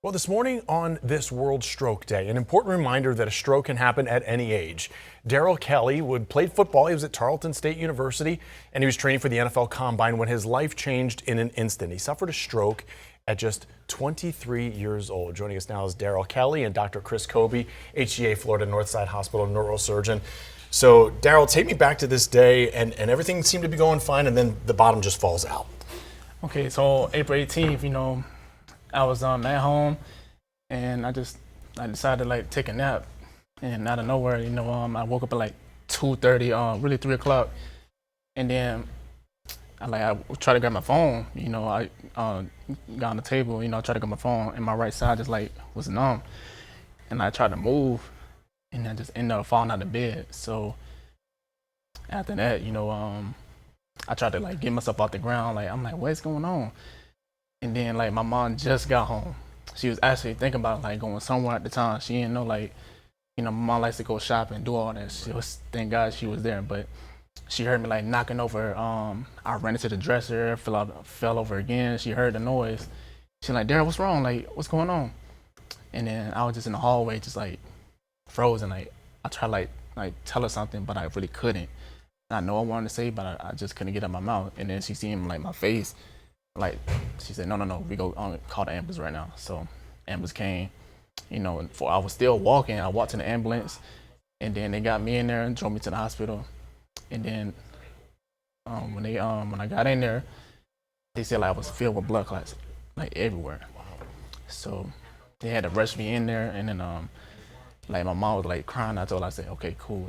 Well, this morning on this World Stroke Day, an important reminder that a stroke can happen at any age. Daryl Kelly played football. He was at Tarleton State University, and he was training for the NFL Combine when his life changed in an instant. He suffered a stroke at just 23 years old. Joining us now is Daryl Kelly and Dr. Chris Kobe, HCA Florida Northside Hospital neurosurgeon. So, Daryl, take me back to this day, and everything seemed to be going fine, and then the bottom just falls out. Okay, so April 18th, I was at home, and I decided to take a nap, and out of nowhere, I woke up at 2:30, really 3 o'clock, and then I tried to grab my phone. I got on the table, I tried to grab my phone, and my right side just was numb, and I tried to move, and I just ended up falling out of bed. So after that, I tried to get myself off the ground. I'm like, what's going on? And then my mom just got home. She was actually thinking about going somewhere at the time. She didn't know my mom likes to go shopping and do all that. Thank God she was there. But she heard me knocking over. I ran into the dresser, fell over again. She heard the noise. She's like, Daryl, what's wrong? What's going on? And then I was just in the hallway, just frozen. I tried tell her something, but I really couldn't. I know I wanted to say, but I just couldn't get out my mouth. And then she seen my face. She said, no, we go call the ambulance right now. So ambulance came, and I was still walking. I walked to the ambulance, and then they got me in there and drove me to the hospital. And then when I got in there, they said I was filled with blood clots, everywhere. Wow. So they had to rush me in there, and then my mom was crying. I told her, I said, okay, cool.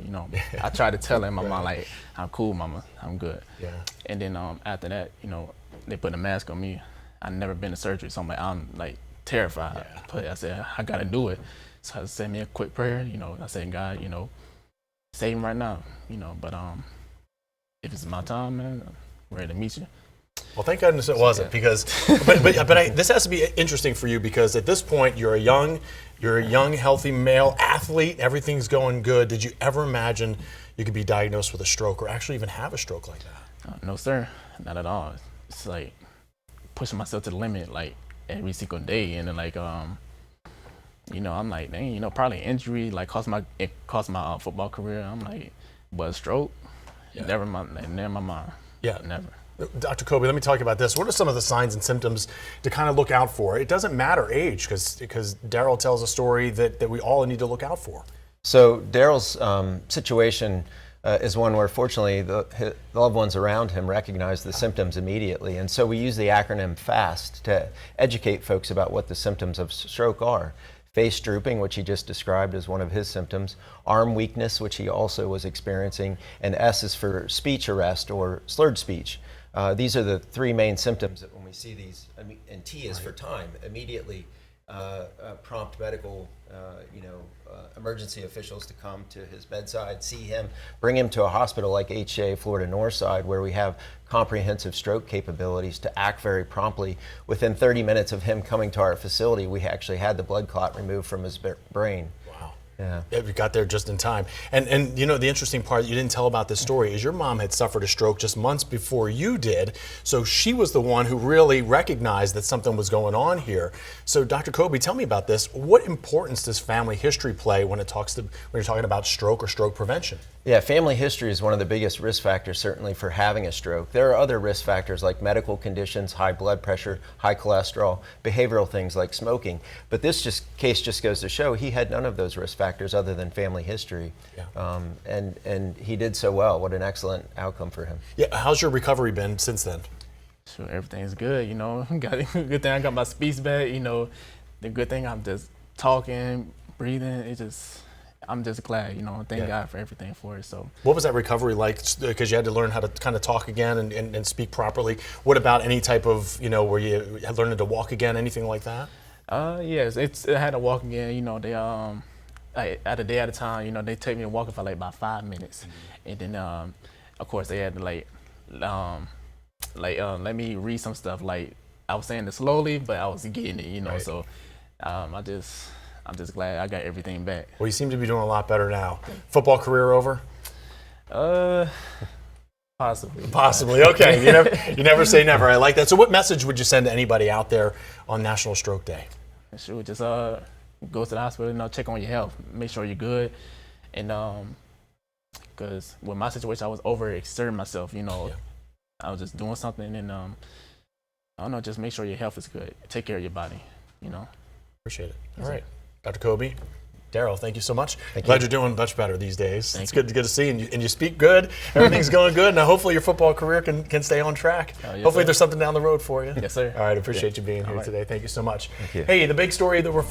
I tried to tell her, my mom, I'm cool, mama, I'm good. Yeah. And then after that, they put a mask on me. I've never been to surgery, so I'm terrified. Yeah. But I said, I gotta do it. So I said me a quick prayer. I said, God, save him right now. But if it's my time, man, I'm ready to meet you. Well, thank goodness it wasn't, because, this has to be interesting for you, because at this point you're a young, healthy male athlete. Everything's going good. Did you ever imagine you could be diagnosed with a stroke, or actually even have a stroke like that? No, sir, not at all. It's pushing myself to the limit every single day, and then I'm dang, probably injury cost my football career. I'm but a stroke, yeah. Never my mind. Yeah, never. Dr. Kobe, let me talk about this. What are some of the signs and symptoms to kind of look out for? It doesn't matter age, because Daryl tells a story that we all need to look out for. So Daryl's situation is one where, fortunately, the loved ones around him recognize the symptoms immediately. And so we use the acronym FAST to educate folks about what the symptoms of stroke are. Face drooping, which he just described as one of his symptoms, arm weakness, which he also was experiencing, and S is for speech arrest or slurred speech. These are the three main symptoms that when we see these, and T is for time, immediately prompt medical, emergency officials to come to his bedside, see him, bring him to a hospital like HCA Florida Northside, where we have comprehensive stroke capabilities to act very promptly. Within 30 minutes of him coming to our facility, we actually had the blood clot removed from his brain. Yeah, we got there just in time. And the interesting part you didn't tell about this story is your mom had suffered a stroke just months before you did. So she was the one who really recognized that something was going on here. So Dr. Kobe, tell me about this. What importance does family history play when you're talking about stroke or stroke prevention? Yeah, family history is one of the biggest risk factors, certainly, for having a stroke. There are other risk factors like medical conditions, high blood pressure, high cholesterol, behavioral things like smoking. But this case just goes to show he had none of those risk factors other than family history. Yeah. And he did so well. What an excellent outcome for him. Yeah, how's your recovery been since then? Sure, everything's good. Good thing I got my speech back. The good thing I'm just talking, breathing. I'm just glad, thank God for everything for it. So, what was that recovery like? Because you had to learn how to kind of talk again and speak properly. What about any type of, where you had learned to walk again, anything like that? Yes, I had to walk again. They at a day at a time. They take me walking for about 5 minutes, and then of course they had to let me read some stuff. I was saying it slowly, but I was getting it. Right. So I'm just glad I got everything back. Well, you seem to be doing a lot better now. Football career over? Possibly. Possibly. Okay. You never say never. I like that. So what message would you send to anybody out there on National Stroke Day? shoot, just go to the hospital, you know, check on your health, make sure you're good, and because with my situation, I was overexerting myself, you know, I was just doing something, and I don't know, just make sure your health is good, take care of your body, you know. Appreciate it. All right, Dr. Kobe. Daryl, thank you so much. Thank Glad you. you're doing much better these days. Thank It's you. good to see, and you speak good. Everything's going good. Now, hopefully, your football career can stay on track. Yes, Hopefully, sir. there's something down the road for you. Yes, sir. All right, appreciate you being All here right. today. Thank you so much. Thank you. Hey, the big story that we're